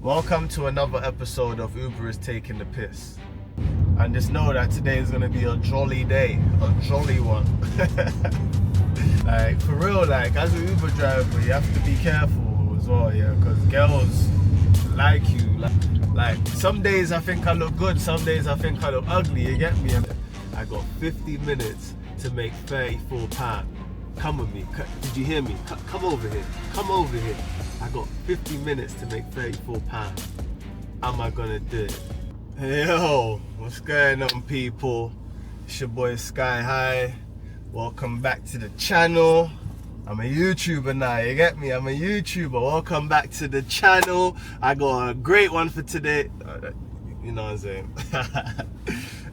Welcome to another episode of Uber is Taking the Piss. And just know that today is going to be a jolly day, a jolly one. Like, for real, like, as an Uber driver, you have to be careful as well, yeah, because girls like you. Like, some days I think I look good, some days I think I look ugly, you get me? I got 50 minutes to make £34. Come with me. Did you hear me? Come over here. Come over here. I got 50 minutes to make £34. Am I gonna do it? Hey, yo, what's going on, people? It's your boy Sky High. Welcome back to the channel. I'm a YouTuber now, you get me? I'm a YouTuber. Welcome back to the channel. I got a great one for today. You know what I'm saying?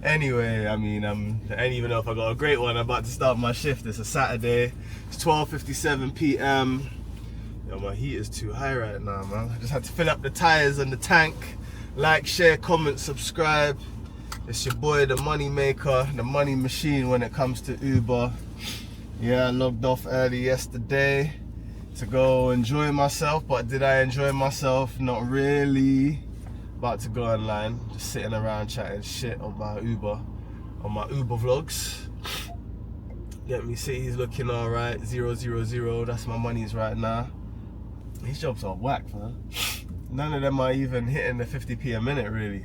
Anyway, I mean, I don't even know if I got a great one. I'm about to start my shift. It's a Saturday. It's 12:57 p.m. Yo, my heat is too high right now, man. I just had to fill up the tires and the tank. Like, share, comment, subscribe. It's your boy, the money maker, the money machine when it comes to Uber. Yeah, I logged off early yesterday to go enjoy myself, but did I enjoy myself? Not really. About to go online, just sitting around chatting shit on my Uber vlogs. Let me see, he's looking alright. 000, that's my monies right now. These jobs are whack, man. None of them are even hitting the 50p a minute, really.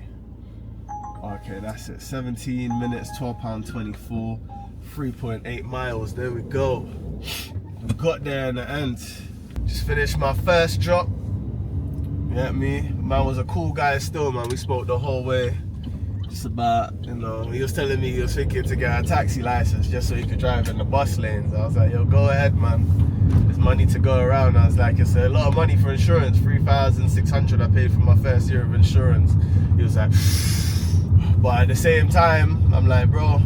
Okay, that's it. 17 minutes, £12.24, 3.8 miles. There we go. We got there in the end. Just finished my first drop. You get me? Man was a cool guy still, man. We spoke the whole way. Just about, you know, he was telling me he was thinking to get a taxi license just so he could drive in the bus lanes. I was like, yo, go ahead, man. There's money to go around. I was like, it's a lot of money for insurance. 3,600 I paid for my first year of insurance. He was like, but at the same time, I'm like, bro,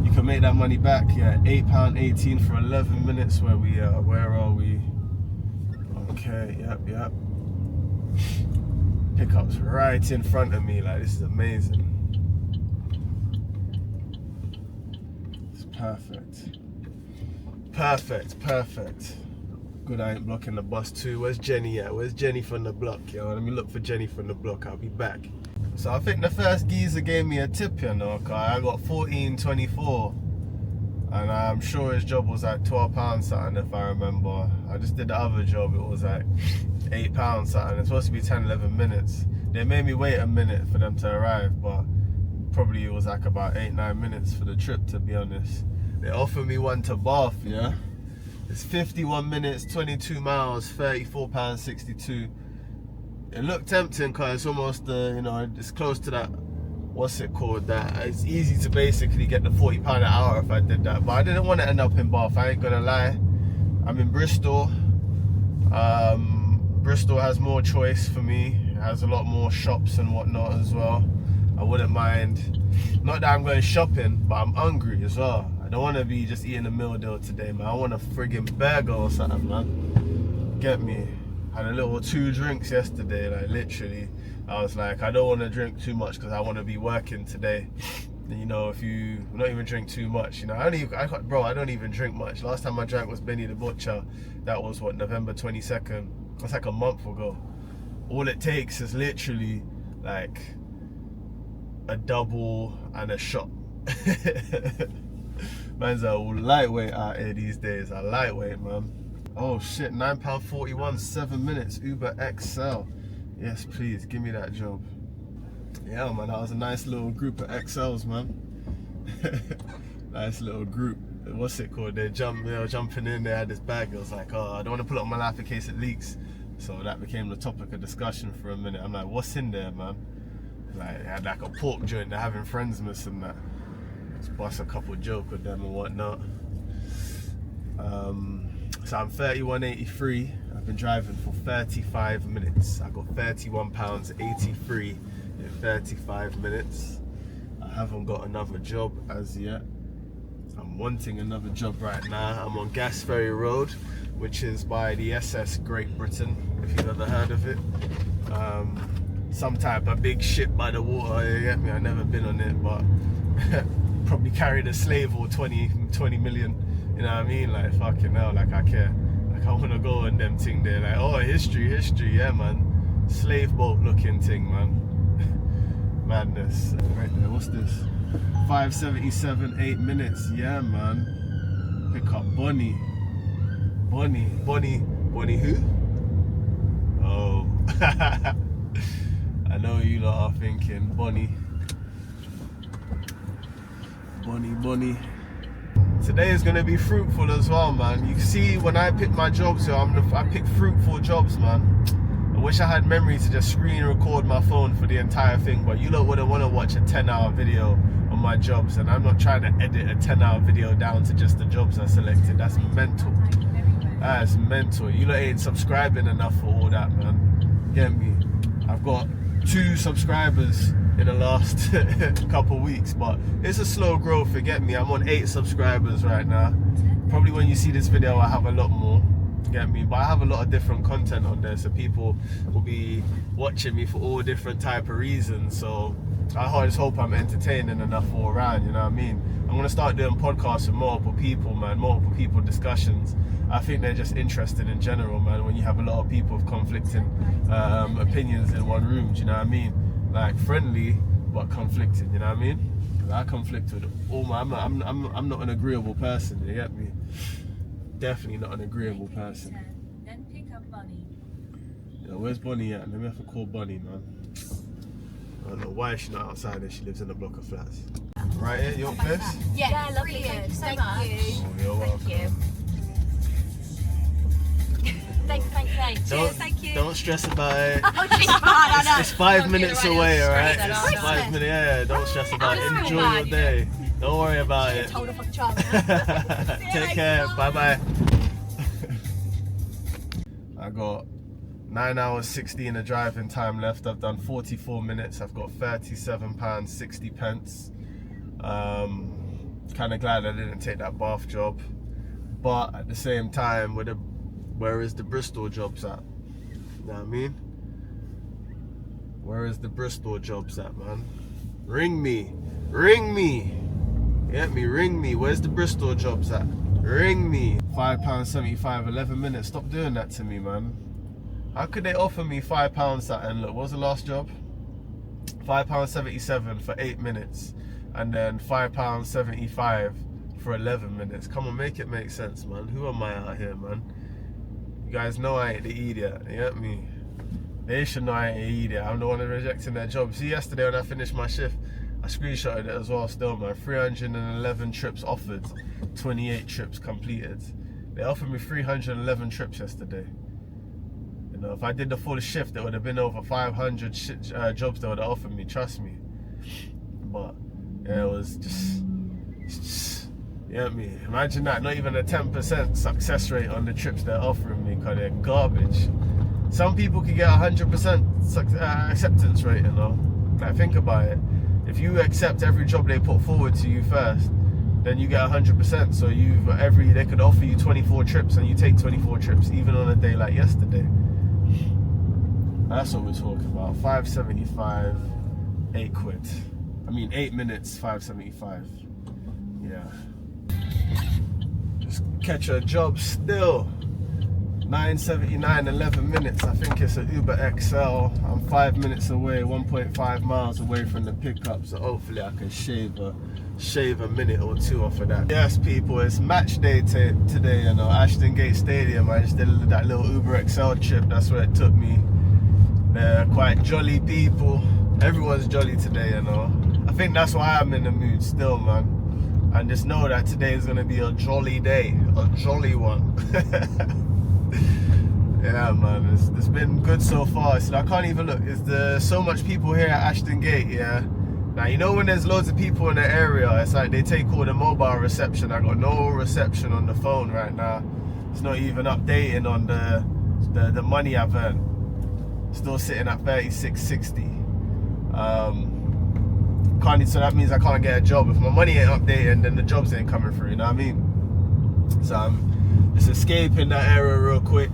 you can make that money back. Yeah, £8.18 for 11 minutes. Where are we? Okay, yep. Pickups right in front of me, like, this is amazing. It's perfect. Good, I ain't blocking the bus too. Where's Jenny at? Where's Jenny from the block? Yo, let me look for Jenny from the block. I'll be back. So I think the first geezer gave me a tip, you know, cause I got 14.24, and I'm sure his job was like £12 something if I remember. I just did the other job, it was like £8 something. It's supposed to be 10-11 minutes. They made me wait a minute for them to arrive, but probably it was like about 8-9 minutes for the trip, to be honest. They offered me one to Bath, yeah? It's 51 minutes, 22 miles, £34.62. It looked tempting because it's almost, you know, it's close to that, what's it called, that it's easy to basically get the £40 an hour if I did that. But I didn't want to end up in Bath, I ain't gonna lie. I'm in Bristol. Bristol has more choice for me. It has a lot more shops and whatnot as well. I wouldn't mind. Not that I'm going shopping, but I'm hungry as well. I don't want to be just eating a meal deal today, man. I want a friggin' burger or something, man. Get me? Had a little 2 drinks yesterday, like literally. I was like, I don't want to drink too much because I want to be working today. You know, if you not even drink too much, you know, I don't even drink much. Last time I drank was Benny the Butcher. That was what, November 22nd. That's like a month ago. All it takes is literally like a double and a shot. Man's a lightweight out here these days. A lightweight, man. Oh shit, £9.41, 7 minutes, Uber XL. Yes, please, give me that job. Yeah, man, that was a nice little group of XLs, man. Nice little group. What's it called? They were jumping in, they had this bag. It was like, oh, I don't want to pull up my life in case it leaks. So that became the topic of discussion for a minute. I'm like, what's in there, man? Like, they had like a pork joint, they're having friends missing that. Just bust a couple joke with them and whatnot. So I'm 31.83. I've been driving for 35 minutes. I got £31.83 in 35 minutes. I haven't got another job as yet. I'm wanting another job right now. I'm on Gasferry Road, which is by the SS Great Britain, if you've ever heard of it. Some type of big ship by the water, you get me? I've never been on it, but probably carried a slave or 20 million. You know what I mean? Like, fucking hell, like, I care. Like, I want to go on them thing there. Like, oh, history, yeah, man. slave boat looking thing, man. Madness. Right there, what's this? 5:77, 8 minutes. Yeah, man. Pick up Bonnie who? Oh. I know you lot are thinking Bonnie. Today is gonna be fruitful as well, man. You see, when I pick my jobs here, I pick fruitful jobs, man. I wish I had memory to just screen record my phone for the entire thing, but you lot wouldn't want to watch a 10-hour video on my jobs, and I'm not trying to edit a 10-hour video down to just the jobs I selected. That's mental. That's mental. You lot ain't subscribing enough for all that, man. Get me? I've got 2 subscribers in the last couple weeks, but it's a slow growth, forget me. I'm on 8 subscribers right now. Probably when you see this video I have a lot more, get me, but I have a lot of different content on there, so people will be watching me for all different type of reasons. So I just hope I'm entertaining enough all around, you know what I mean? I'm gonna start doing podcasts with multiple people, man, multiple people discussions. I think they're just interesting in general, man, when you have a lot of people with conflicting opinions in one room, do you know what I mean? Like friendly but conflicting, you know what I mean? Because I conflict with all my. I'm not an agreeable person. You get me? Definitely not an agreeable person. Then pick up Bonnie. Yeah, where's Bonnie at? Let me have to call Bonnie, man. I don't know why she's not outside and she lives in a block of flats. Right here, your place? Yeah, lovely. Thank you so much. Oh, you're welcome. Thank you. Thank you. Don't stress about it. Oh, she's fine, I know. It's 5 minutes away, alright? It's It's 5 minutes. Yeah, don't stress about it. Enjoy your day. Don't worry about it. Told her fucking child. Take care. Bye bye. I got 9 hours 16 of driving time left. I've done 44 minutes. I've got £37.60. Kind of glad I didn't take that Bath job, but at the same time, where is the Bristol jobs at? You know what I mean? Where is the Bristol jobs at, man? Ring me. Get me, ring me. Where's the Bristol jobs at? Ring me. £5.75, 11 minutes. Stop doing that to me, man. How could they offer me £5 that? And look, what was the last job? £5.77 for 8 minutes. And then £5.75 for 11 minutes. Come on, make it make sense, man. Who am I out here, man? You guys know I ain't the idiot, you get me? They should know I ain't the idiot. I'm the one rejecting their job. See, yesterday when I finished my shift, I screenshotted it as well still, man. 311 trips offered, 28 trips completed. They offered me 311 trips yesterday. You know, if I did the full shift, it would have been over 500 jobs they would have offered me, trust me. But, yeah, it was just you know what I mean? Imagine that, not even a 10% success rate on the trips they're offering me, because they're garbage. Some people can get 100% acceptance rate, you know? Like, think about it. If you accept every job they put forward to you first, then you get 100%. So they could offer you 24 trips and you take 24 trips, even on a day like yesterday. That's what we're talking about. 5.75, 8 quid. I mean, 8 minutes, 5.75. Yeah. Just catch a job still. 9.79, 11 minutes. I think it's an Uber XL. I'm 5 minutes away, 1.5 miles away from the pickup. So hopefully I can shave a minute or two off of that. Yes, people, it's match day today, you know, Ashton Gate Stadium. I just did that little Uber XL trip. That's where it took me. They're quite jolly people. Everyone's jolly today, you know. I think that's why I'm in the mood still, man. And just know that today is going to be a jolly day, a jolly one. Yeah, man, it's been good so far. So I can't even look. There's so much people here at Ashton Gate, yeah. Now, you know when there's loads of people in the area, it's like they take all the mobile reception. I got no reception on the phone right now. It's not even updating on the money I've earned. Still sitting at 36.60. So that means I can't get a job. If my money ain't updating, then the jobs ain't coming through, you know what I mean? So I'm just escaping that area real quick.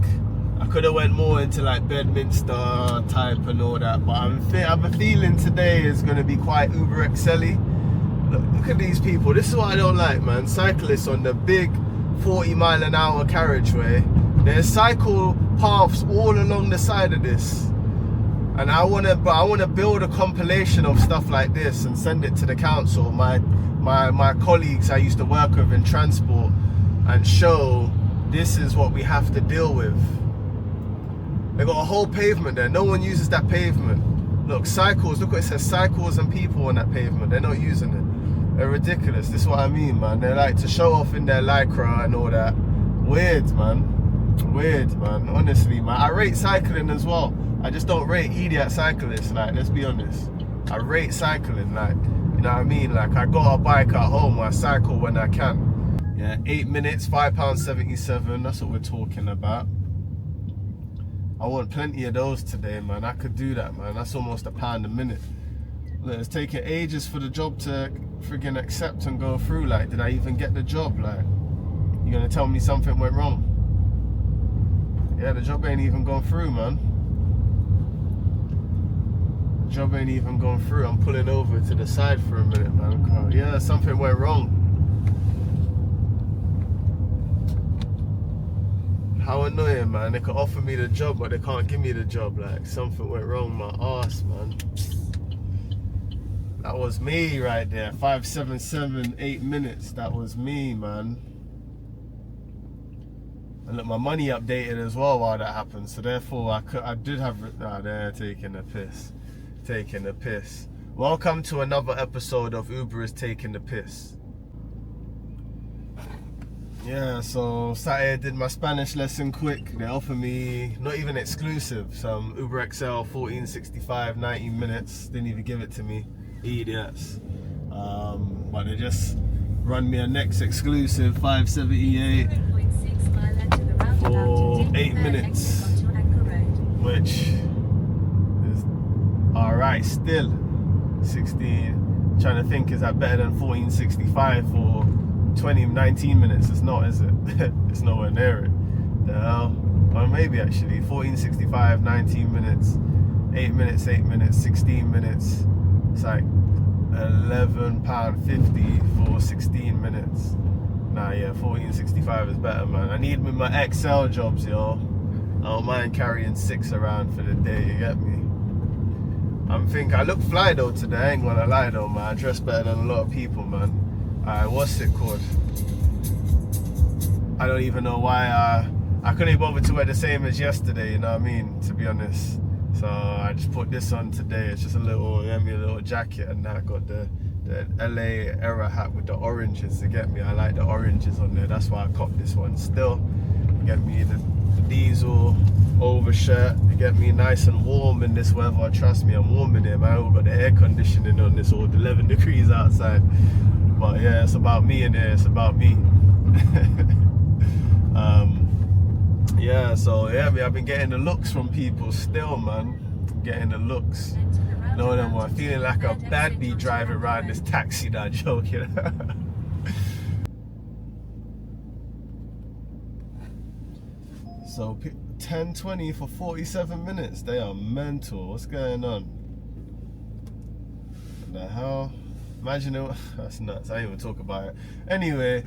I could have went more into like Bedminster type and all that, but I have a feeling today is going to be quite Uber XL-y. Look at these people. This is what I don't like, man. Cyclists on the big 40-mile-an-hour carriageway. There's cycle paths all along the side of this. And I wanna build a compilation of stuff like this and send it to the council, my colleagues I used to work with in transport, and show this is what we have to deal with. They got a whole pavement there. No one uses that pavement. Look, cycles. Look what it says: cycles and people on that pavement. They're not using it. They're ridiculous. This is what I mean, man. They like to show off in their lycra and all that. Weird, man. Weird, man. Honestly, man. I rate cycling as well. I just don't rate idiot cyclists. Like, let's be honest. I rate cycling. Like, you know what I mean? Like, I got a bike at home. I cycle when I can. Yeah, 8 minutes, £5.77. That's what we're talking about. I want plenty of those today, man. I could do that, man. That's almost £1 a minute. Look, it's taking ages for the job to friggin' accept and go through. Like, did I even get the job? Like, you gonna tell me something went wrong? Yeah, the job ain't even gone through, man. The job ain't even gone through. I'm pulling over to the side for a minute, man. Yeah, something went wrong. How annoying, man. They could offer me the job, but they can't give me the job. Like, something went wrong with my ass, man. That was me right there. 577, 8 minutes. That was me, man. And look, my money updated as well while that happened. So therefore, I did have... Nah, they're taking the piss. Taking the piss. Welcome to another episode of Uber is Taking the Piss. Yeah, so Saturday did my Spanish lesson quick. They offered me, not even exclusive, some Uber XL 1465, 19 minutes. Didn't even give it to me. Idiots. But they just run me a next exclusive 578 for 8 minutes, which is alright still. 16, trying to think, is that better than 1465 for 19 minutes? It's not, is it? It's nowhere near it. The hell? Or maybe actually 1465, 19 minutes, 8 minutes, 8 minutes, 16 minutes. It's like £11.50 for 16 minutes. Nah, yeah, 1465 is better, man. I need with my XL jobs, yo. I don't mind carrying 6 around for the day, you get me? I'm thinking, I look fly though today, I ain't gonna lie though, man. I dress better than a lot of people, man. What's it called? I don't even know why I couldn't bother to wear the same as yesterday, you know what I mean, to be honest. So I just put this on today. It's just a little jacket, and I got the LA era hat with the oranges, to get me. I like the oranges on there, that's why I copped this one still. Get me the diesel overshirt, to get me nice and warm in this weather. Trust me, I'm warm in here, man. We've got the air conditioning on, this all 11 degrees outside. But yeah, it's about me in there, it's about me. Yeah, so yeah, I've been getting the looks from people still, man. Getting the looks. No, I'm feeling like a baddie driving around this taxi, not joking. So 10:20 for 47 minutes. They are mental. What's going on? What the hell? Imagine it. That's nuts. I didn't even talk about it. Anyway,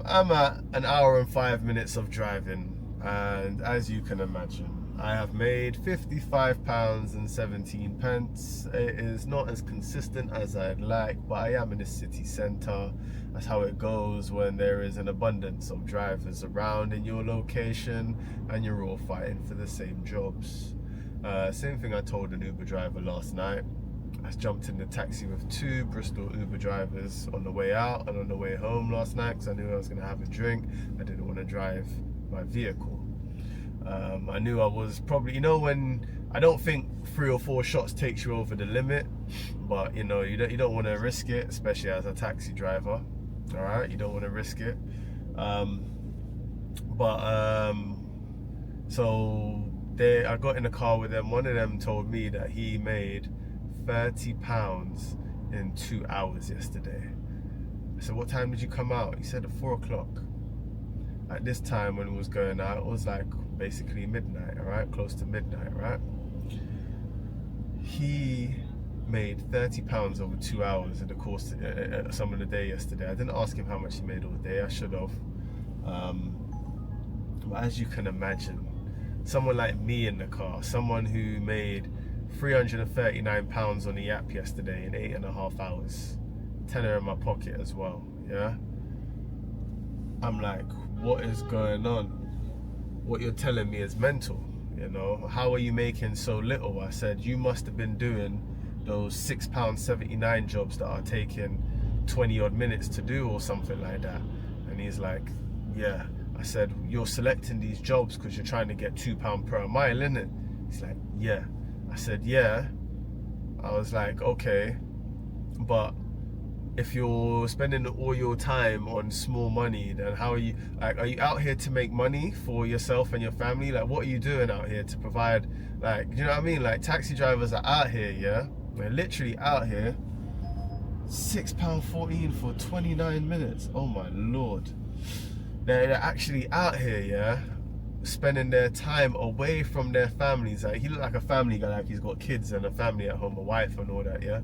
I'm at an hour and 5 minutes of driving, and as you can imagine, I have made £55.17. It is not as consistent as I'd like, but I am in the city centre. That's how it goes when there is an abundance of drivers around in your location and you're all fighting for the same jobs. Same thing I told an Uber driver last night. I jumped in the taxi with 2 Bristol Uber drivers on the way out and on the way home last night because I knew I was going to have a drink. I didn't want to drive my vehicle. I knew I was probably, you know, when I don't think 3 or 4 shots takes you over the limit, but you know, you don't want to risk it, especially as a taxi driver. All right, you don't want to risk it. So I got in the car with them. One of them told me that he made £30 in 2 hours yesterday. I said, what time did you come out? He said at 4 o'clock. At this time when it was going out, it was like basically midnight, all right, close to midnight, right? He made £30 over 2 hours in the course of some of the day yesterday. I didn't ask him how much he made all day. I should have. But as you can imagine, someone like me in the car, someone who made £339 on the app yesterday in 8.5 hours. Tenner in my pocket as well, yeah? I'm like, what is going on? What you're telling me is mental, you know? How are you making so little? I said, you must have been doing those £6.79 jobs that are taking 20 odd minutes to do or something like that. And he's like, yeah. I said, you're selecting these jobs because you're trying to get £2 per mile, innit? He's like, yeah. I said, yeah. I was like, okay, but if you're spending all your time on small money, then how are you, like, are you out here to make money for yourself and your family? Like, what are you doing out here to provide, like, you know what I mean? Like, taxi drivers are out here, yeah? They're literally out here, £6.14 for 29 minutes. Oh my Lord. They're actually out here, yeah, spending their time away from their families. Like, he looked like a family guy, like he's got kids and a family at home, a wife and all that, yeah.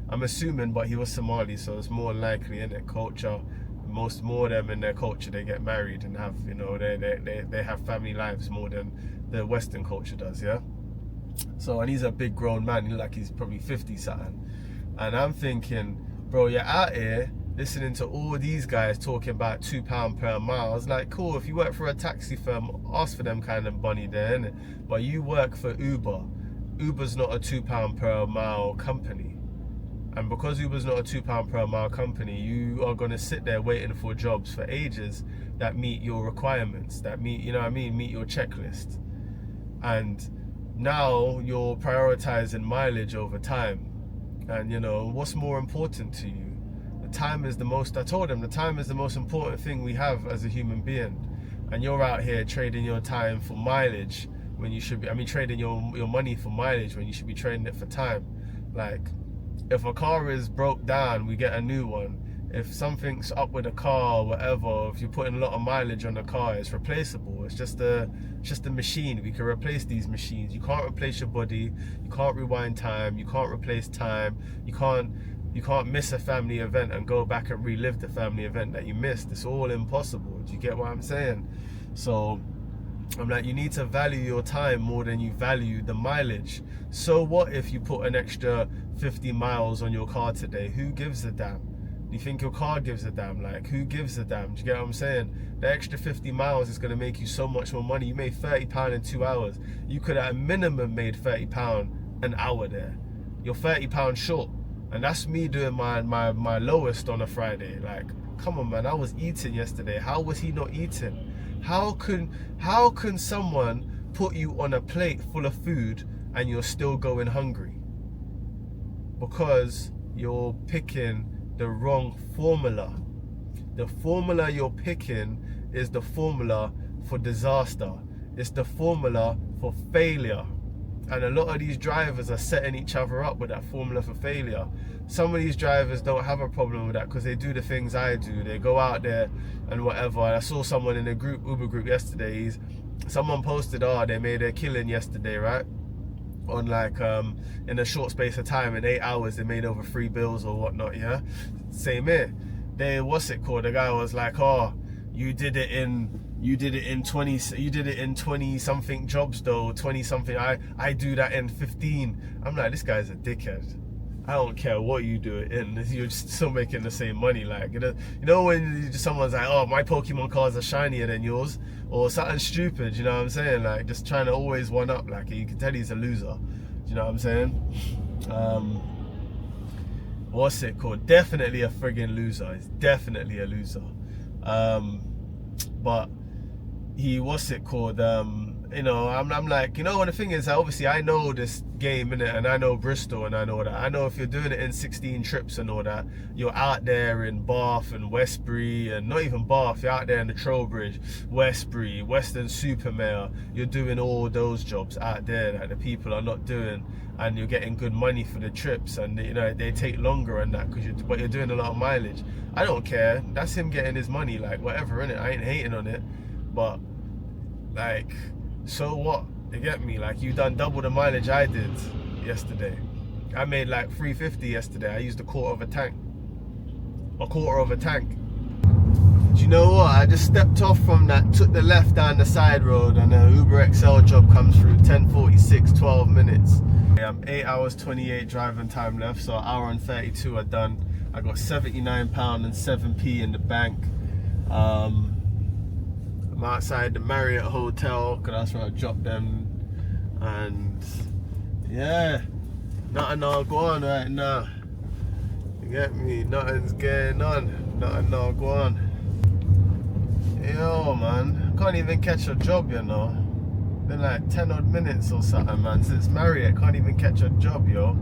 I'm assuming, but he was Somali, so it's more likely in their culture. More of them in their culture, they get married and have, you know, they have family lives more than the Western culture does, yeah. So, and he's a big grown man. He look like he's probably 50 something, and I'm thinking, bro, you're out here listening to all these guys talking about £2 per mile. I was like, cool, if you work for a taxi firm, ask for them kind of money there, innit? But you work for Uber. Uber's not a £2 per mile company. And because Uber's not a £2 per mile company, you are going to sit there waiting for jobs for ages that meet your requirements, that meet, you know what I mean, meet your checklist. And now you're prioritizing mileage over time. And, you know, what's more important to you? The time is the most, I told him, the time is the most important thing we have as a human being. And you're out here trading your time for mileage when you should be, I mean, trading your money for mileage when you should be trading it for time. Like, if a car is broke down, we get a new one. If something's up with a car or whatever, if you're putting a lot of mileage on the car, it's replaceable. It's just a machine. We can replace these machines. You can't replace your body. You can't rewind time. You can't replace time. You can't miss a family event and go back and relive the family event that you missed. It's all impossible. Do you get what I'm saying? So I'm like, you need to value your time more than you value the mileage. So what if you put an extra 50 miles on your car today? Who gives a damn? Do you think your car gives a damn? Like, who gives a damn? Do you get what I'm saying? The extra 50 miles is going to make you so much more money. You made £30 in 2 hours. You could at a minimum made £30 an hour there. You're £30 short. And that's me doing my lowest on a Friday. Like, come on, man, I was eating yesterday. How was he not eating? How can someone put you on a plate full of food and you're still going hungry? Because you're picking the wrong formula. The formula you're picking is the formula for disaster. It's the formula for failure. And a lot of these drivers are setting each other up with that formula for failure. Some of these drivers don't have a problem with that because they do the things I do. They go out there and whatever. I saw someone in a Uber group yesterday. Someone posted, they made a killing yesterday, right? On like, in a short space of time, in 8 hours, they made over 3 bills or whatnot, yeah? Same here. What's it called? The guy was like, you did it in 20 something jobs though, 20 something. I do that in 15. I'm like, this guy's a dickhead. I don't care what you do it in, you're just still making the same money. Like, you know when someone's like, my Pokemon cards are shinier than yours, or something stupid, you know what I'm saying? Like, just trying to always one up. Like, you can tell he's a loser. Do you know what I'm saying? What's it called? Definitely a friggin' loser. He's definitely a loser. But what's it called? You know, I'm like, you know, and the thing is, obviously I know this game, innit, and I know Bristol and I know that. I know if you're doing it in 16 trips and all that, you're out there in Bath and Westbury, and not even Bath, you're out there in the Trowbridge, Westbury, Western Supermare. You're doing all those jobs out there that the people are not doing, and you're getting good money for the trips, and you know, they take longer and that, but you're doing a lot of mileage. I don't care. That's him getting his money, like, whatever, innit. I ain't hating on it, but like, so what? You get me? Like, you done double the mileage I did yesterday. I made like 350 yesterday. I used a quarter of a tank. Do you know what? I just stepped off from that, took the left down the side road, and a Uber XL job comes through, 10:46, 12 minutes. Yeah, I'm 8 hours 28 driving time left, so 1 hour and 32 are done. I got £79 and 7p in the bank. I'm outside the Marriott Hotel because that's where I dropped them, and yeah, nothing all going right now. You get me? Nothing's going on. Nothing all going. Yo, man, can't even catch a job, you know. Been like 10 odd minutes or something, man, since Marriott. Can't even catch a job, yo.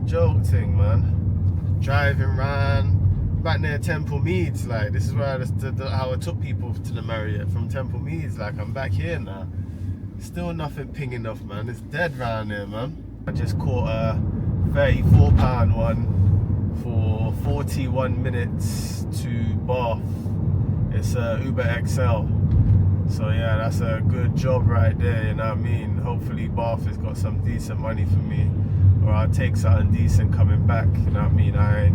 Joke thing, man. Driving round back near Temple Meads, like this is where how I took people to the Marriott from Temple Meads. Like I'm back here now. Still nothing pinging off, man. It's dead round here, man. I just caught a £34 one for 41 minutes to Bath. It's a Uber XL. So yeah, that's a good job right there, you know what I mean? Hopefully Bath has got some decent money for me, or I'll take something decent coming back, you know what I mean? I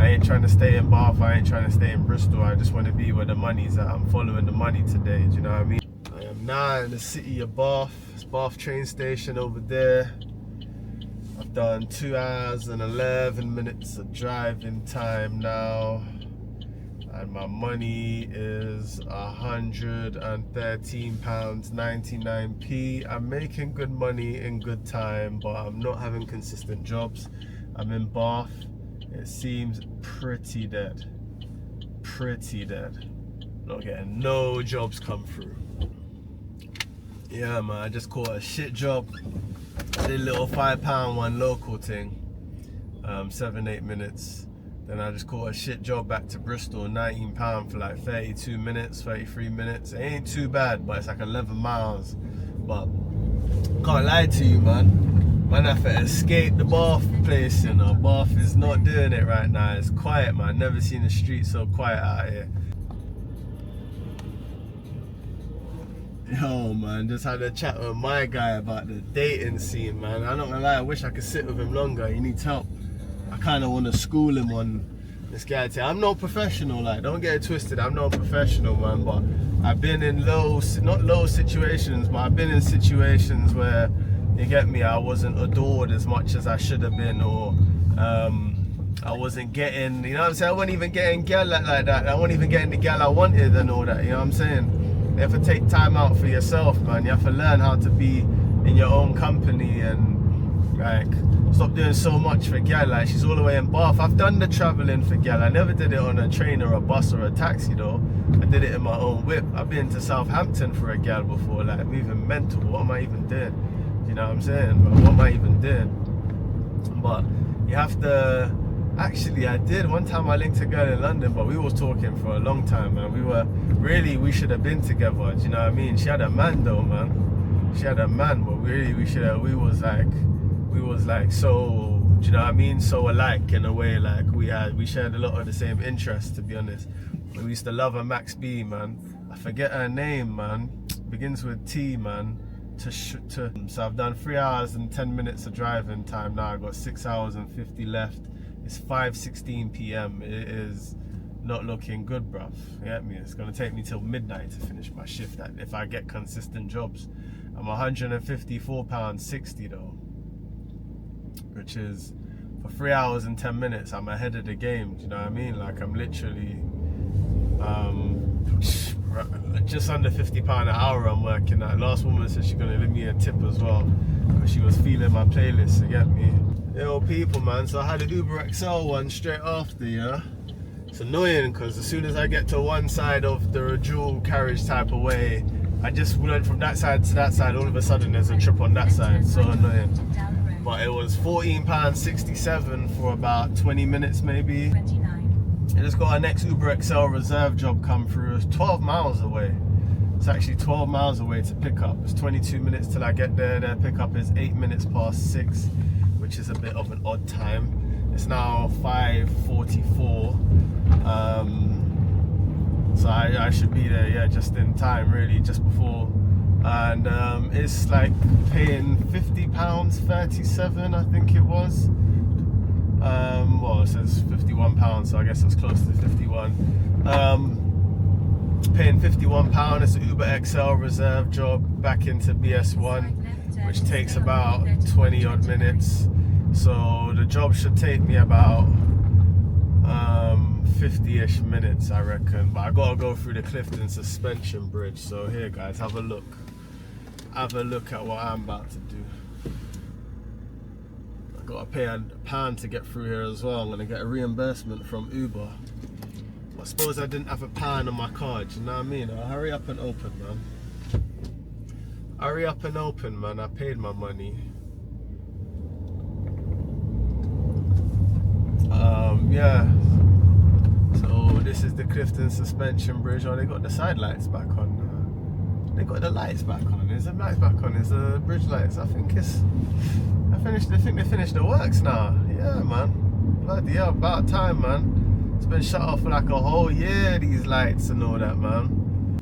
ain't trying to stay in Bath, I ain't trying to stay in Bristol. I just want to be where the money's at. I'm following the money today, do you know what I mean? I am now in the city of Bath. It's Bath train station over there. I've done 2 hours and 11 minutes of driving time now. And my money is £113.99p. I'm making good money in good time, but I'm not having consistent jobs. I'm in Bath. It seems pretty dead. Pretty dead. Not getting no jobs come through. Yeah, man, I just caught a shit job. Did a little £5 one local thing. 7-8 minutes. Then I just caught a shit job back to Bristol, £19 for like 32 minutes, 33 minutes. It ain't too bad, but it's like 11 miles. But can't lie to you, man. Man, I have to escape the Bath place, you know. Bath is not doing it right now. It's quiet, man. Never seen the street so quiet out here. Yo, man, just had a chat with my guy about the dating scene, man. I'm not gonna lie, I wish I could sit with him longer. He needs help. I kind of want to school him on this guy. I'm no professional, like, don't get it twisted. I'm no professional, man, but I've been in not low situations, but I've been in situations where, you get me, I wasn't adored as much as I should have been, or I wasn't getting, you know what I'm saying? I wasn't even getting gal like that. I wasn't even getting the gal I wanted and all that, you know what I'm saying? You have to take time out for yourself, man. You have to learn how to be in your own company and, like, stop doing so much for gal. Like, she's all the way in Bath. I've done the traveling for gal. I never did it on a train or a bus or a taxi though. I did it in my own whip. I've been to Southampton for a gal before. Like, I'm even mental. What am I even doing? You know what I'm saying? But what am I even doing? But you have to. Actually, I did. One time I linked a girl in London, but we was talking for a long time, man. We should have been together. Do you know what I mean? She had a man though, man. She had a man, but we was like so, do you know what I mean? So alike in a way, like we shared a lot of the same interests, to be honest. We used to love her Max B, man. I forget her name, man. Begins with T, man. So I've done 3 hours and 10 minutes of driving time now. I've got 6 hours and 50 left. It's 5:16 p.m. It is not looking good, bruv. You get me? It's gonna take me till midnight to finish my shift if I get consistent jobs. I'm £154.60 though, which is, for 3 hours and 10 minutes, I'm ahead of the game. Do you know what I mean? Like, I'm literally just under £50 an hour I'm working at. Last woman said she's gonna leave me a tip as well, because she was feeling my playlist, you get me? Yo, people, man, so I had an Uber XL one straight after, yeah? It's annoying, because as soon as I get to one side of the dual carriage type of way, I just went from that side to that side. All of a sudden there's a trip on that side. So annoying. But it was £14.67 for about 20 minutes maybe. I just got our next Uber XL reserve job come through. It's 12 miles away. It's actually 12 miles away to pick up. It's 22 minutes till I get there. Their pickup is 8 minutes past 6, which is a bit of an odd time. It's now 5:44. So I should be there, yeah, just in time, really, just before. And it's like paying £50.37, I think it was. Well, it says £51, so I guess it's close to 51. Paying £51. It's an Uber XL reserve job back into BS1. which takes about 20 odd minutes. So the job should take me about 50-ish minutes, I reckon. But I gotta go through the Clifton suspension bridge. So here, guys, have a look. Have a look at what I'm about to do. I gotta pay a pound to get through here as well. I'm gonna get a reimbursement from Uber. I suppose I didn't have a pound on my card, you know what I mean? Hurry up and open, man. Hurry up and open, man. I paid my money. Yeah. So this is the Clifton suspension bridge. Oh, they got the side lights back on. They got the lights back on. Is the lights back on? Is the bridge lights? I think it's. I think they finished the works now. Yeah, man. Bloody hell, about time, man. It's been shut off for like a whole year. These lights and all that, man.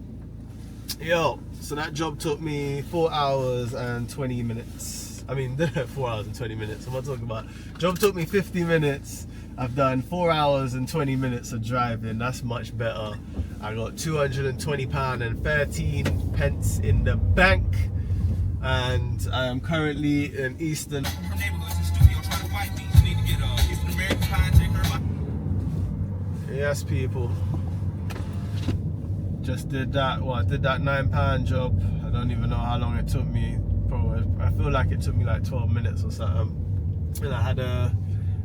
Yo, so that job took me 4 hours and 20 minutes. I mean, 4 hours and 20 minutes. What am I talking about? Job took me 50 minutes. I've done 4 hours and 20 minutes of driving. That's much better. I got £220 and 13 pence in the bank. And I am currently in Eastern. Yes, people. Just did that. Well, I did that £9 job. I don't even know how long it took me. Probably, I feel like it took me like 12 minutes or something. And I had a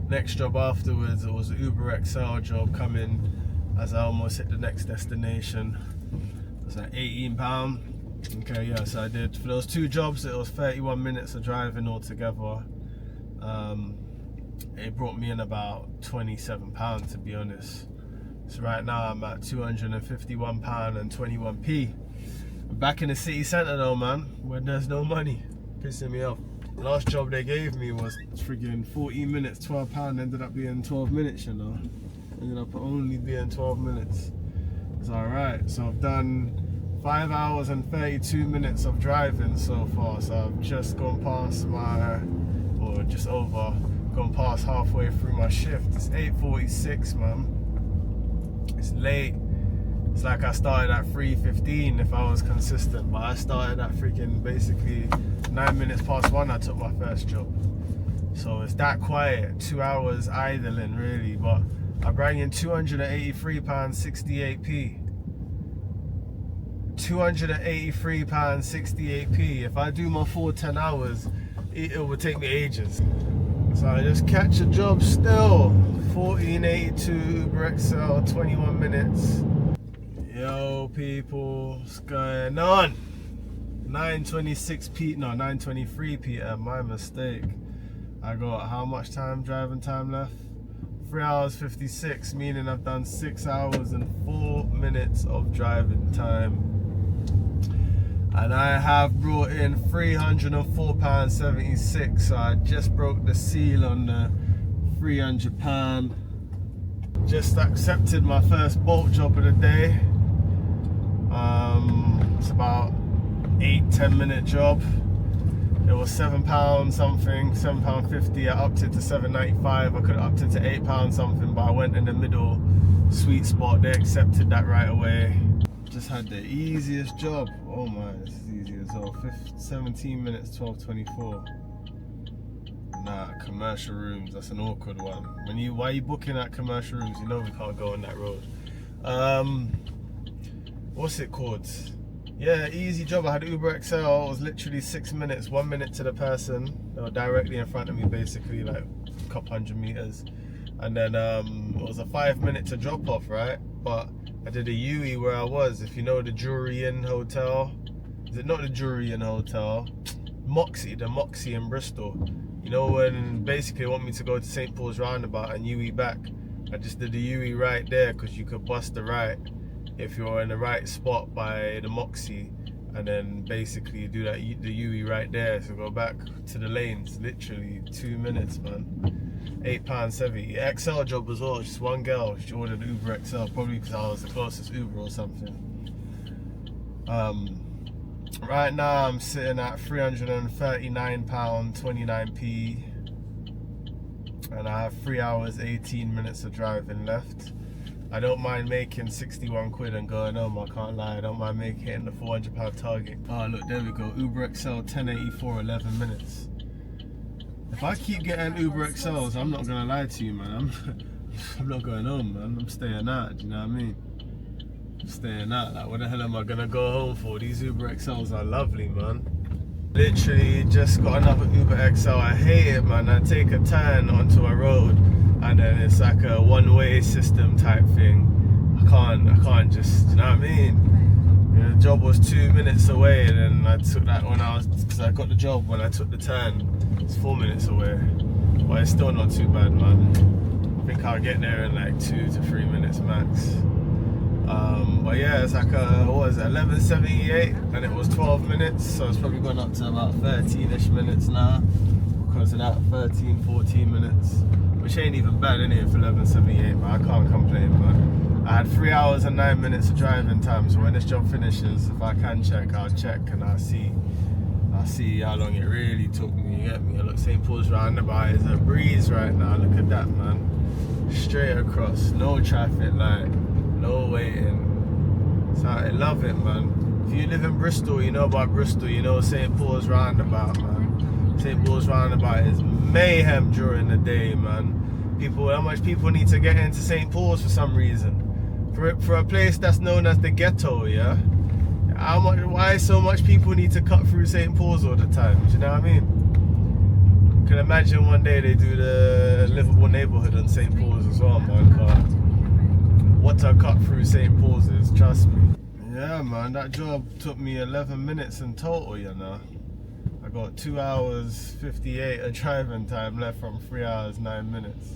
next job afterwards. It was an Uber XL job coming as I almost hit the next destination. It was like £18. Okay, yeah, so I did, for those two jobs, it was 31 minutes of driving altogether. It brought me in about £27, to be honest. So right now I'm at £251 and 21p. I'm back in the city centre though, man, where there's no money. Pissing me off. The last job they gave me was friggin' 14 minutes, £12, ended up being 12 minutes, you know. Ended up only being 12 minutes. It's alright, so I've done 5 hours and 32 minutes of driving so far, so I've just gone past or just over, gone past halfway through my shift. It's 8:46, man. It's late. It's like I started at 3:15 if I was consistent, but I started at freaking basically 9 minutes past 1. I took my first job. So it's that quiet, 2 hours idling really, but I bring in £283, 68p. £283.68p. If I do my full 10 hours, it will take me ages. So I just catch a job still. 1482 Uber XL, 21 minutes. Yo, people, what's going on? 9:23 p.m. My mistake. I got how much driving time left? 3 hours 56, meaning I've done 6 hours and 4 minutes of driving time. And I have brought in £304.76, so I just broke the seal on the £300. Just accepted my first bolt job of the day. It's about 8-10 minute job. It was £7 something, £7.50. I upped it to £7.95. I could have upped it to £8 something, but I went in the middle sweet spot. They accepted that right away. Just had the easiest job. Oh my, this is easy as well. 17 minutes, 12:24. Nah, commercial rooms, that's an awkward one. Why are you booking at commercial rooms? You know we can't go on that road. What's it called? Yeah, easy job. I had Uber XL. It was literally 6 minutes, 1 minute to the person. They were directly in front of me, basically, like a couple hundred meters. And then it was a 5 minute to drop off, right? But I did a UE where I was. If you know the Drury Inn Hotel, is it not the Drury Inn Hotel? The Moxie in Bristol. You know when basically they want me to go to St. Paul's Roundabout and UE back. I just did the UE right there because you could bust the right if you're in the right spot by the Moxie, and then basically do that the UE right there. So go back to the lanes, literally 2 minutes, man. £8.70. XL job as well, just one girl, she ordered Uber XL, probably because I was the closest Uber or something. Right now I'm sitting at £339, 29p, and I have 3 hours 18 minutes of driving left. I don't mind making 61 quid and going home, I can't lie. I don't mind making the £400 target. Oh look, there we go. Uber XL 1084, 11 minutes. If I keep getting Uber XLs, I'm not gonna lie to you, man. I'm not going home, man. I'm staying out, do you know what I mean? I'm staying out. Like, what the hell am I gonna go home for? These Uber XLs are lovely, man. Literally just got another Uber XL. I hate it, man. I take a turn onto a road and then it's like a one-way system type thing. I can't just, you know what I mean? You know, the job was 2 minutes away, and then I took that because I got the job when I took the turn. It's 4 minutes away, but it's still not too bad, man. I think I'll get there in like 2 to 3 minutes max. But yeah, it's like what was it, 11:78, and it was 12 minutes, so it's probably gone up to about 13ish minutes now because of that 13-14 minutes, which ain't even bad, innit, for 11:78, but I can't complain, man. I had 3 hours and 9 minutes of driving time, so when this job finishes, if I can check, I'll check and I'll see how long it really took me, you get me? Look, St. Paul's roundabout is a breeze right now, look at that, man. Straight across, no traffic light, no waiting. So I love it, man. If you live in Bristol, you know about Bristol, you know St. Paul's roundabout, man. St. Paul's roundabout is mayhem during the day, man. How much people need to get into St. Paul's for some reason. For a place that's known as the ghetto, yeah? Why so much people need to cut through St. Paul's all the time? Do you know what I mean? You can imagine one day they do the livable neighborhood on St. Paul's as well, man. What a cut through St. Paul's is, trust me. Yeah, man, that job took me 11 minutes in total, you know. I got 2 hours 58 of driving time left from 3 hours 9 minutes.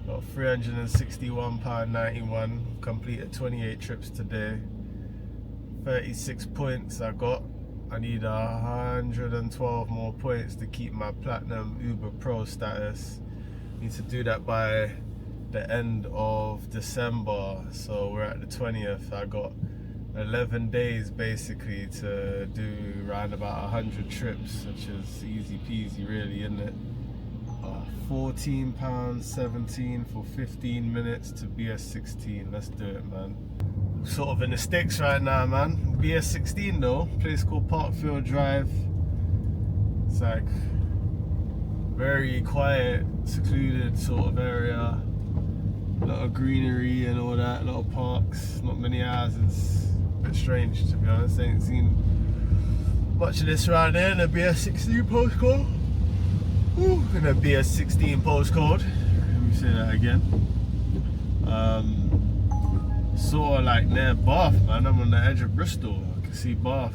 Got £361.91, completed 28 trips today. 36 points I got. I need 112 more points to keep my Platinum Uber Pro status. Need to do that by the end of December, so we're at the 20th. I got 11 days basically to do around about 100 trips, which is easy peasy really, isn't it? £14.17 for 15 minutes to BS16. Let's do it, man. Sort of in the sticks right now, man. BS16 though, place called Parkfield Drive. It's like very quiet, secluded sort of area. A lot of greenery and all that, a lot of parks, not many houses. A bit strange, to be honest. I ain't seen much of this around here in a BS16 postcode. Ooh, in a BS16 postcode. Let me say that again. Sort of like near Bath, man. I'm on the edge of Bristol. I can see Bath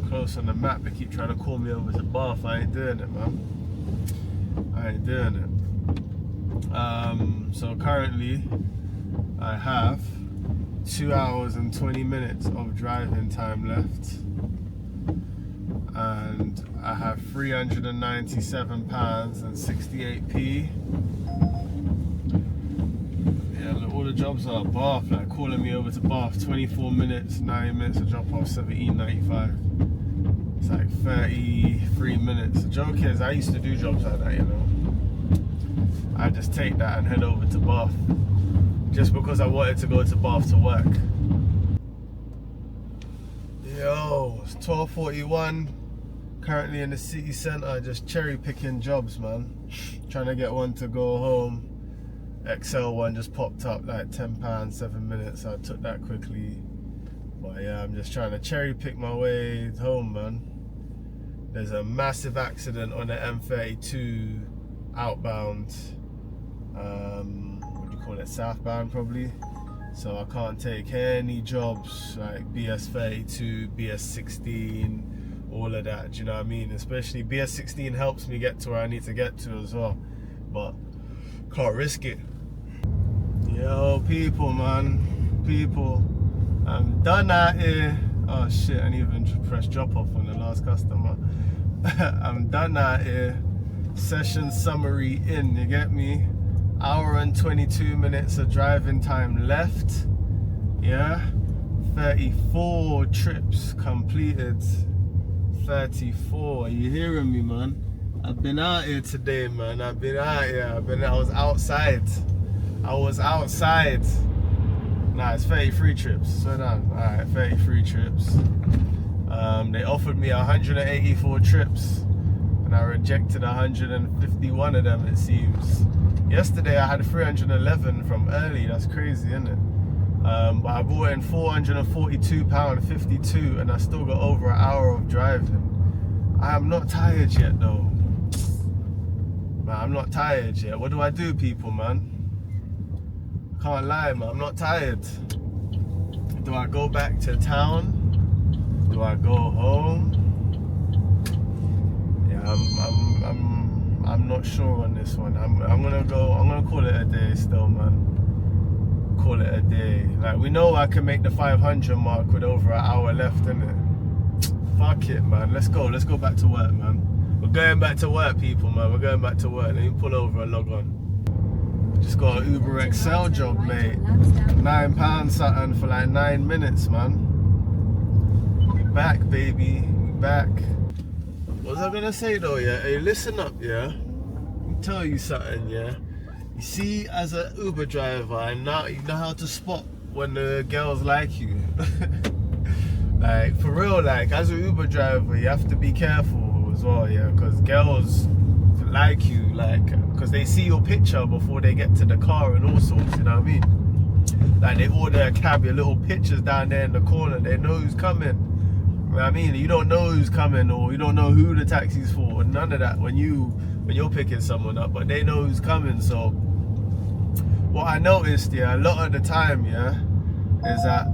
close on the map. They keep trying to call me over to Bath. I ain't doing it, man. I ain't doing it. So currently I have 2 hours and 20 minutes of driving time left, and I have £397.68p. Yeah, look, all the jobs are Bath, like calling me over to Bath, 24 minutes, 9 minutes to drop off, 17.95. It's like 33 minutes. The joke is, I used to do jobs like that, you know. I just take that and head over to Bath just because I wanted to go to Bath to work. Yo, it's 12:41. Currently in the city centre, just cherry picking jobs, man. Trying to get one to go home. XL one just popped up, like £10, 7 minutes. So I took that quickly. But yeah, I'm just trying to cherry pick my way home, man. There's a massive accident on the M32 outbound. What do you call it, southbound probably, so I can't take any jobs like BS32, BS16, all of that, do you know what I mean? Especially BS16 helps me get to where I need to get to as well, but can't risk it. Yo, people, man, people, I'm done out here. Oh shit, I didn't even press drop off on the last customer. I'm done out here. Session summary in, you get me? Hour and 22 minutes of driving time left. Yeah, 34 trips completed. 34, are you hearing me, man? I've been out here today, man. I've been out here. I was outside. Nah, it's 33 trips. Slow down. Alright, 33 trips. They offered me 184 trips and I rejected 151 of them, it seems. Yesterday I had 311 from early. That's crazy, isn't it? But I brought in £442.52 and I still got over an hour of driving. I am not tired yet though. Man, I'm not tired yet. What do I do, people, man? Can't lie, man. I'm not tired. Do I go back to town? Do I go home? Yeah, I'm not sure on this one. I'm gonna call it a day still, man. Call it a day. Like, we know I can make the 500 mark with over an hour left, innit? Fuck it, man. Let's go back to work, man. We're going back to work, people, man. We're going back to work. Let me pull over and log on. Just got an Uber XL job, mate. £9 something for like 9 minutes, man. We back, baby. We back. What was I gonna say though, yeah? Hey, listen up, yeah? Let me tell you something, yeah? You see, as an Uber driver, now you know how to spot when the girls like you. Like, for real, like, as an Uber driver, you have to be careful as well, yeah? Because girls like you, like, because they see your picture before they get to the car and all sorts, you know what I mean? Like, they order a cab, your little pictures down there in the corner, they know who's coming. You know what I mean? You don't know who's coming, or you don't know who the taxi's for, none of that when you're picking someone up, but they know who's coming. So what I noticed, yeah, a lot of the time, yeah, is that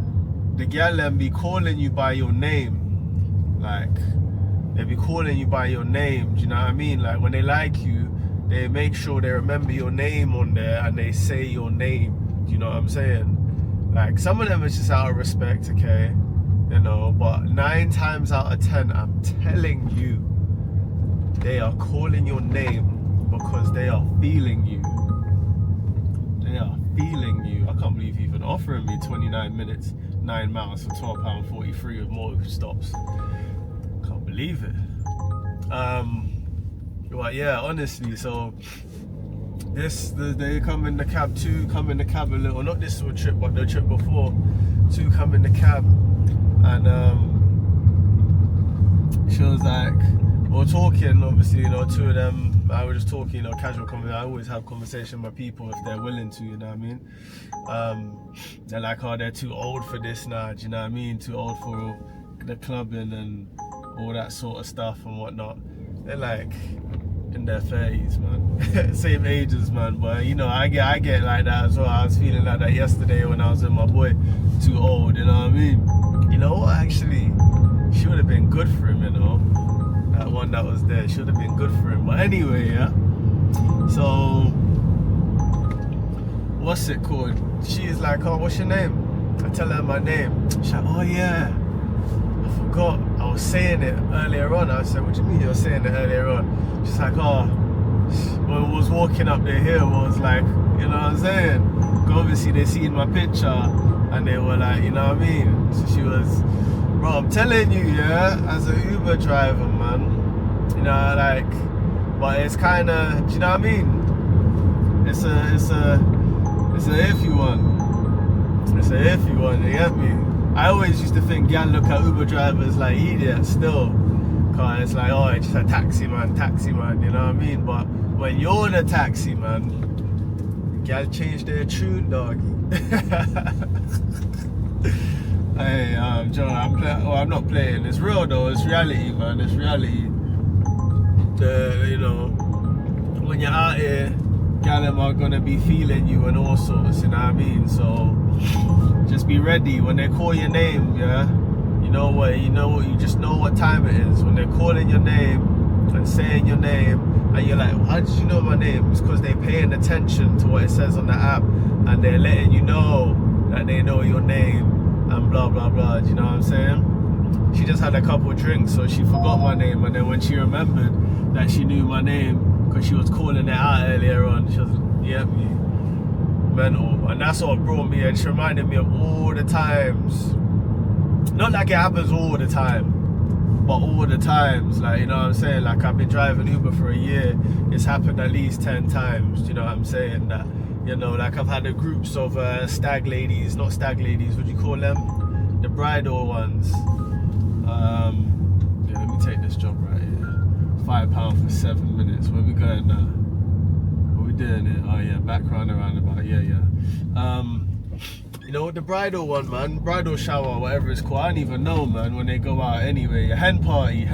the gal them be calling you by your name. Like, they be calling you by your name, do you know what I mean? Like, when they like you, they make sure they remember your name on there and they say your name, do you know what I'm saying? Like, some of them is just out of respect, okay? You know, but 9 times out of 10, I'm telling you, they are calling your name because they are feeling you. They are feeling you. I can't believe you're even offering me 29 minutes, 9 miles for £12.43 with more stops. Can't believe it. But yeah, honestly, so they come in the cab, 2 come in the cab a little, not this trip, but the trip before, 2 come in the cab, and she was like, we were talking, obviously, you know, 2 of them, I was just talking, you know, casual conversation. I always have conversation with people if they're willing to, you know what I mean? They're like, oh, they're too old for this now, do you know what I mean? Too old for the clubbing and all that sort of stuff and whatnot. They're like in their 30s, man. Same ages, man. But you know, I get like that as well. I was feeling like that yesterday when I was with my boy. Too old, you know what I mean? You know what, actually, she would have been good for him, you know? That one that was there should have been good for him. But anyway, yeah. So, what's it called? She's like, oh, what's your name? I tell her my name. She's like, oh yeah, I forgot. I was saying it earlier on. I said, what do you mean you were saying it earlier on? She's like, oh, when we was walking up the hill, was like, you know what I'm saying? Because obviously they seen my picture and they were like, you know what I mean? So she was, bro, I'm telling you, yeah, as an Uber driver, man, you know, like, but it's kind of, do you know what I mean? It's a iffy one. It's a iffy one, you get me? I always used to think, gal look at Uber drivers like idiots still. Cause it's like, oh, it's just a taxi man, you know what I mean? But when you're in a taxi, man, gal change their tune, doggy. Hey, John, I'm not playing. It's real though. It's reality, man. It's reality. You know, when you're out here, gal are gonna be feeling you and all sorts. You know what I mean? So just be ready when they call your name. Yeah, you know what? You just know what time it is when they're calling your name and saying your name, and you're like, how did you know my name? It's because they're paying attention to what it says on the app, and they're letting you know that they know your name. And blah blah blah, do you know what I'm saying? She just had a couple of drinks, so she forgot my name, and then when she remembered that she knew my name because she was calling it out earlier on, she was, yeah, mental. And that's what brought me, and she reminded me of all the times, not like it happens all the time, but all the times, like, you know what I'm saying? Like, I've been driving Uber for a year, it's happened at least 10 times, do you know what I'm saying? That You know, like I've had groups of stag ladies, not stag ladies, what do you call them? The bridal ones. Yeah, let me take this job right here. £5 for 7 minutes. Where we going now? What we doing here? Oh yeah, back round and roundabout. Yeah. You know, the bridal one, man, bridal shower, whatever it's called. I don't even know, man, when they go out anyway. Hen party.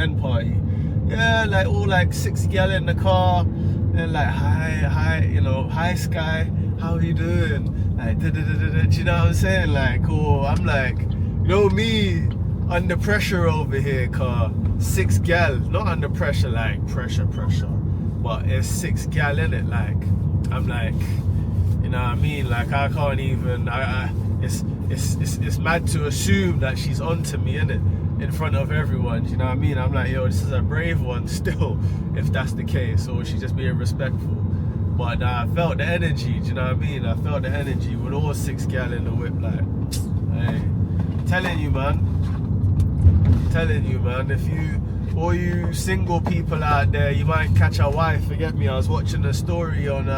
Yeah, like all like 6 gal in the car. And like, hi, you know, hi Sky, how are you doing? Like, do you know what I'm saying? Like, oh, I'm like, you know me, under pressure over here, car. 6 gal, not under pressure, like pressure, but it's 6 gal in it. Like, I'm like, you know what I mean? Like, I can't even, it's mad to assume that she's onto me, innit? In front of everyone, you know what I mean? I'm like, yo, this is a brave one still, if that's the case, or she's just being respectful. But I felt the energy, do you know what I mean? I felt the energy with all 6 gal in the whip, like, hey, telling you, man, if you, all you single people out there, you might catch a wife, forget me, I was watching a story on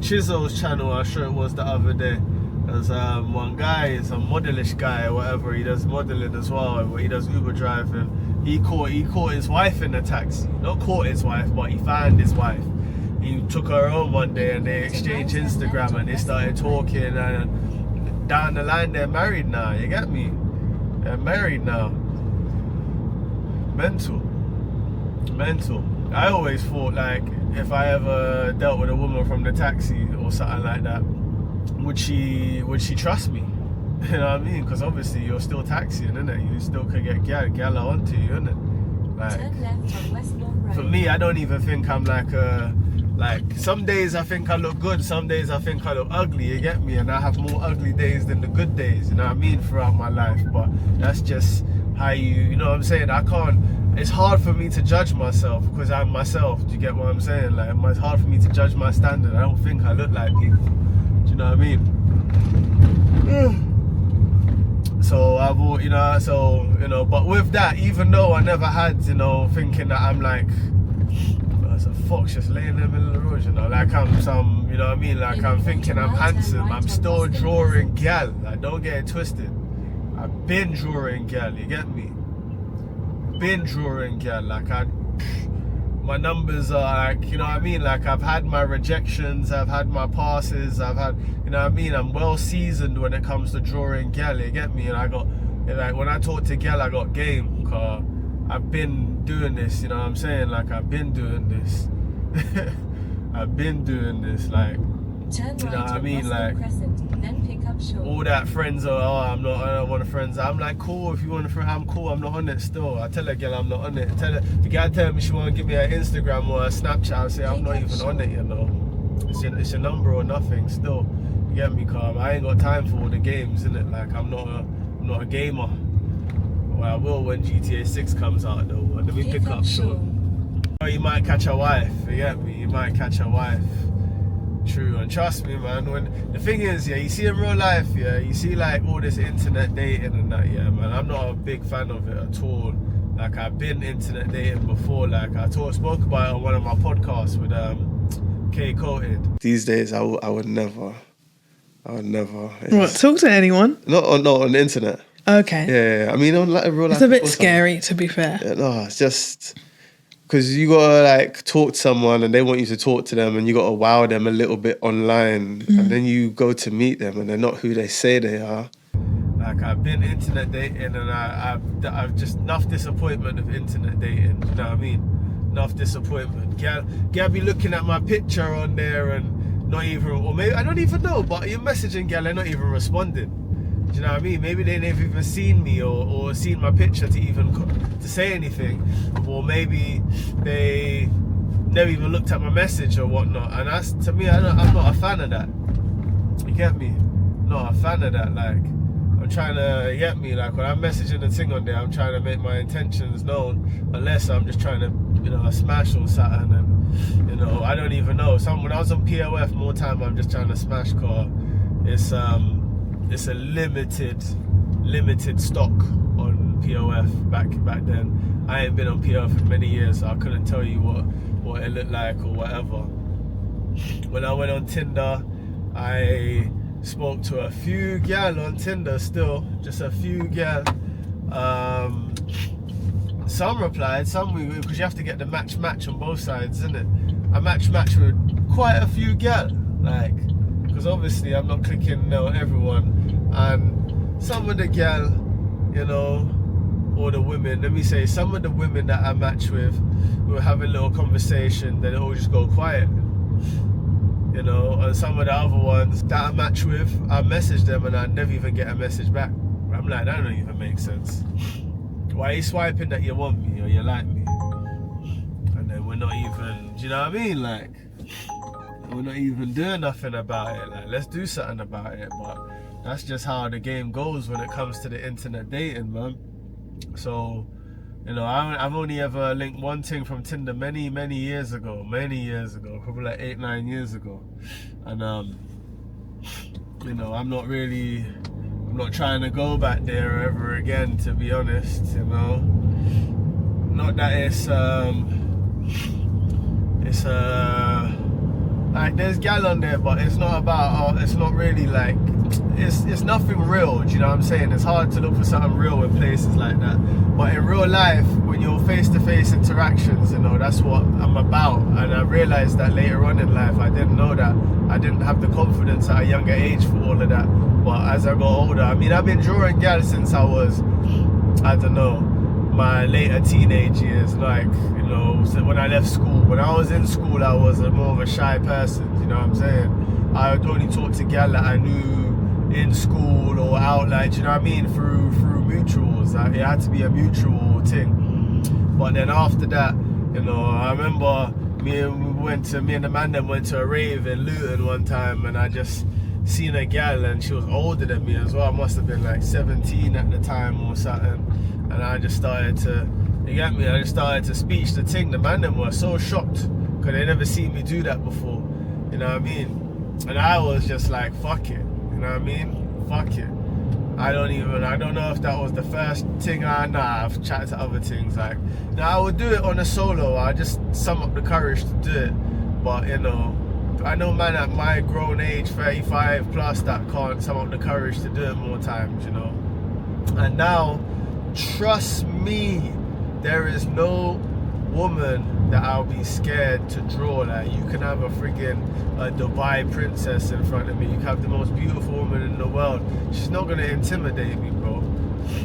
Chisel's channel, I'm sure it was the other day. There's one guy, he's a modelish guy or whatever, he does modeling as well, he does Uber driving. He caught his wife in a taxi. Not caught his wife, but he found his wife. He took her home one day and they exchanged Instagram and they started talking, and down the line they're married now, you get me? They're married now. Mental. I always thought, like, if I ever dealt with a woman from the taxi or something like that, would she trust me? You know what I mean? Because obviously you're still taxiing, innit? You still could get gal onto you, innit? Like, Turn left on Westbourne Road. for me, I don't even think I'm like some days I think I look good, some days I think I look ugly, you get me? And I have more ugly days than the good days, you know what I mean, throughout my life. But that's just how you know what I'm saying? It's hard for me to judge myself because I'm myself, do you get what I'm saying? Like, it's hard for me to judge my standard. I don't think I look like people. You know what I mean? So but with that, even though I never had, thinking that I'm like, there's a fox just laying in the middle of the road, like I'm some, you know what I mean? Like I'm thinking I'm handsome, I'm still drawing gal. Like, don't get it twisted. I've been drawing gal, you get me? Been drawing gal, like my numbers are like, you know what I mean? Like, I've had my rejections, I've had my passes, I've had, you know what I mean? I'm well seasoned when it comes to drawing gal, you get me? And I got, like, when I talk to gal, I got game, cause I've been doing this, you know what I'm saying? Like, I've been doing this. I've been doing this, like, Turn you know right what I on mean? Westbourne Like, Crescent, then pick up short. all that friends are, I don't want a friends. I'm like, cool, if you want a friend, I'm cool, I'm not on it still. I tell a girl I'm not on it. The guy tell me she want to give me an Instagram or a Snapchat, I say I'm not even on it, you know. It's your number or nothing still. You get me, calm? I ain't got time for all the games, innit? Like, I'm not a gamer. Well, I will when GTA 6 comes out though. Let me pick up short. Oh, you might catch a wife, you get me? You might catch a wife. True, and trust me, man, when the thing is, yeah, you see in real life, yeah, you see like all this internet dating and that, yeah, man, I'm not a big fan of it at all. Like, I've been internet dating before, like I spoke about it on one of my podcasts with K Coated. These days I would never. What, talk to anyone? Not on the internet. Okay. Yeah, I mean, on like real life. It's a bit scary, to be fair. Yeah, no, it's just because you gotta like talk to someone and they want you to talk to them and you gotta wow them a little bit online, and then you go to meet them and they're not who they say they are. Like, I've been internet dating and I've just enough disappointment of internet dating. You know what I mean? Enough disappointment. Gal be looking at my picture on there and not even, or maybe I don't even know, but you're messaging gal, they're not even responding. Do you know what I mean? Maybe they never even seen me or seen my picture to say anything, or maybe they never even looked at my message or whatnot. And that's, to me, I'm not a fan of that. You get me? Not a fan of that. Like, I'm trying to, you get me? Like, when I'm messaging the thing on there, I'm trying to make my intentions known, unless I'm just trying to, smash or something. And I don't even know. When I was on POF, more time I'm just trying to smash car. It's a limited stock on POF back then. I ain't been on POF for many years, so I couldn't tell you what it looked like or whatever. When I went on Tinder, I spoke to a few gal on Tinder still, just a few gal. Some replied, some because you have to get the match on both sides, isn't it? I match with quite a few gal, like, because obviously I'm not clicking no everyone, and some of the gal, you know, or the women, let me say, some of the women that I match with, we were having a little conversation, then it all just go quiet. You know, and some of the other ones that I match with, I message them and I never even get a message back. I'm like, that don't even make sense. Why are you swiping that you want me or you like me? And then we're not even, do you know what I mean? Like, we're not even doing nothing about it. Like, let's do something about it. But that's just how the game goes when it comes to the internet dating, man. So, you know, I've only ever linked one thing from Tinder many years ago, probably like 8-9 years ago. And you know, I'm not trying to go back there ever again, to be honest, you know. Not that it's like there's gal on there, but it's not about, it's not really like, it's nothing real, do you know what I'm saying? It's hard to look for something real in places like that. But in real life, when you're face-to-face interactions, you know, that's what I'm about. And I realized that later on in life, I didn't know that. I didn't have the confidence at a younger age for all of that. But as I got older, I mean, I've been drawing gal since I was, I don't know, my later teenage years, like, you know, so when I left school. When I was in school, I was more of a shy person, you know what I'm saying? I would only talk to gal that I knew in school or out, like, you know what I mean, through mutuals. Like, it had to be a mutual thing. But then after that, you know, I remember me and the man then went to a rave in Luton one time, and I just seen a gal, and she was older than me as well. I must have been like 17 at the time or something. And I just started to, you get me, I just started to speech the thing. The man them were so shocked because they never seen me do that before, you know what I mean? And I was just like, fuck it, you know what I mean? Fuck it. I don't know if that was the first thing. I've chatted to other things. Like, now I would do it on a solo. I just sum up the courage to do it. But, you know, I know man at my grown age, 35 plus, that can't sum up the courage to do it more times, you know. And now, trust me, there is no woman that I'll be scared to draw. Like, you can have a friggin' Dubai princess in front of me, you can have the most beautiful woman in the world, she's not gonna intimidate me, bro.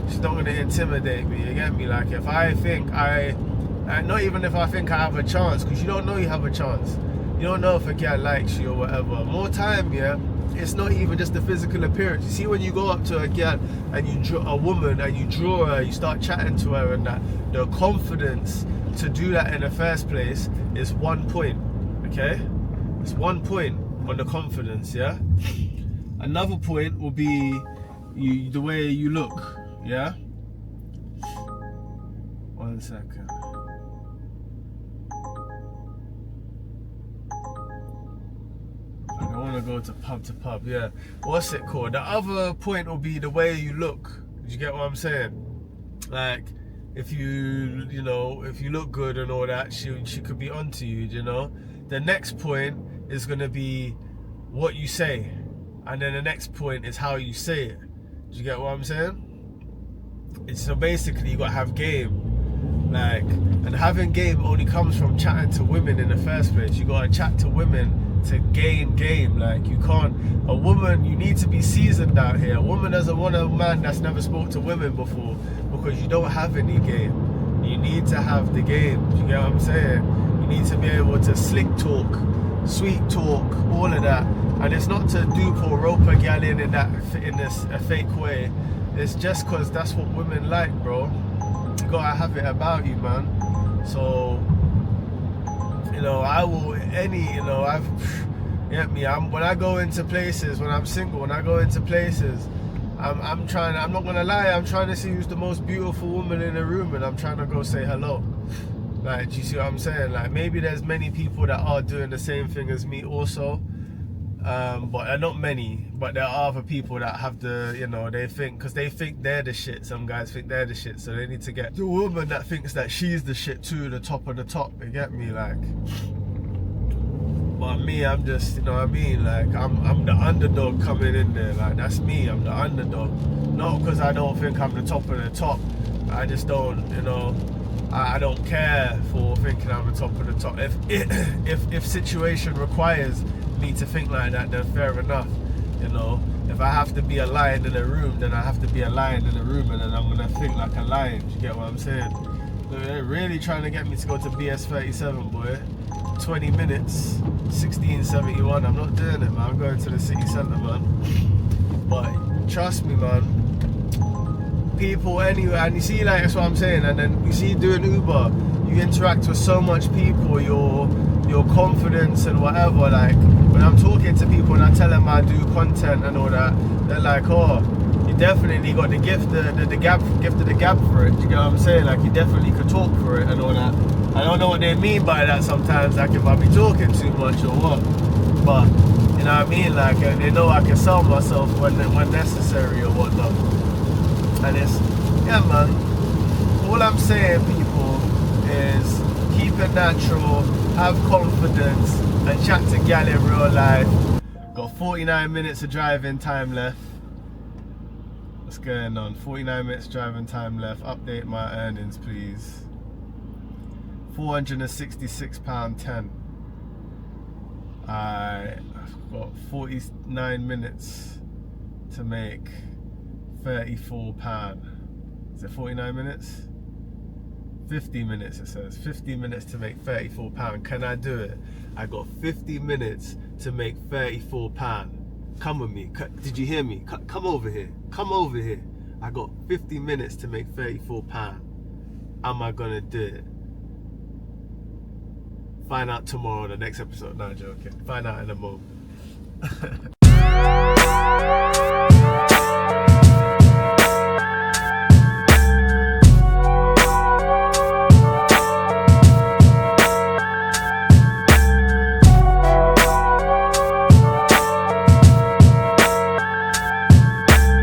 She's not gonna intimidate me, you get me? Like, if I think not even if I think I have a chance, because you don't know you have a chance. You don't know if a girl likes you or whatever. More time, yeah, it's not even just the physical appearance. You see, when you go up to a girl and you draw a woman and you draw her, you start chatting to her, and that the confidence to do that in the first place is 1 point, okay? It's 1 point on the confidence, yeah? Another point will be the way you look, yeah? 1 second. I don't want to go to pub, yeah. What's it called? The other point will be the way you look. Do you get what I'm saying? Like, if you look good and all that, she could be onto you, you know? The next point is going to be what you say. And then the next point is how you say it. Do you get what I'm saying? So basically, you got to have game. Like, and having game only comes from chatting to women in the first place. You got to chat to women to gain game. Like, you can't, a woman, you need to be seasoned out here. A woman doesn't want a man that's never spoke to women before, because you don't have any game. You need to have the game. Do you get what I'm saying? You need to be able to slick talk, sweet talk, all of that. And it's not to dupe or rope a gal in this a fake way. It's just because that's what women like, bro. You gotta have it about you, man. So, you know, when I go into places, when I'm single, when I go into places, I'm not gonna lie, I'm trying to see who's the most beautiful woman in the room, and I'm trying to go say hello. Like, do you see what I'm saying? Like, maybe there's many people that are doing the same thing as me also, but not many. But there are other people that have the, you know, they think they're the shit. Some guys think they're the shit, so they need to get the woman that thinks that she's the shit too, the top of the top. You get me? Like, But me, I'm just, you know what I mean? Like, I'm the underdog coming in there. Like, that's me, I'm the underdog. Not because I don't think I'm the top of the top. I just don't, you know, I don't care for thinking I'm the top of the top. If situation requires me to think like that, then fair enough, you know. If I have to be a lion in a room, then I have to be a lion in a room, and then I'm gonna think like a lion. Do you get what I'm saying? So they're really trying to get me to go to BS37, boy. 20 minutes, 1671. I'm not doing it, man. I'm going to the city centre, man. But trust me, man. People anyway, and you see, like, that's what I'm saying. And then you see, doing Uber, you interact with so much people. Your confidence and whatever. Like, when I'm talking to people and I tell them I do content and all that, they're like, oh, you definitely got the gift of the gab for it. Do you get what I'm saying? Like, you definitely could talk for it and all that. I don't know what they mean by that sometimes, like if I be talking too much or what. But you know what I mean? Like, they know I can sell myself when necessary or whatnot. And it's, yeah, man. All I'm saying, people, is keep it natural, have confidence, and chat to gal in real life. Got 49 minutes of driving time left. What's going on? 49 minutes driving time left. Update my earnings, please. £466.10. I've got 49 minutes to make £34. Is it 49 minutes? 50 minutes, it says. 50 minutes to make £34. Can I do it? I got 50 minutes to make £34. Come with me. Did you hear me? Come over here. Come over here. I got 50 minutes to make £34. Am I gonna do it? Find out tomorrow on the next episode. No, joking. Find out in a moment.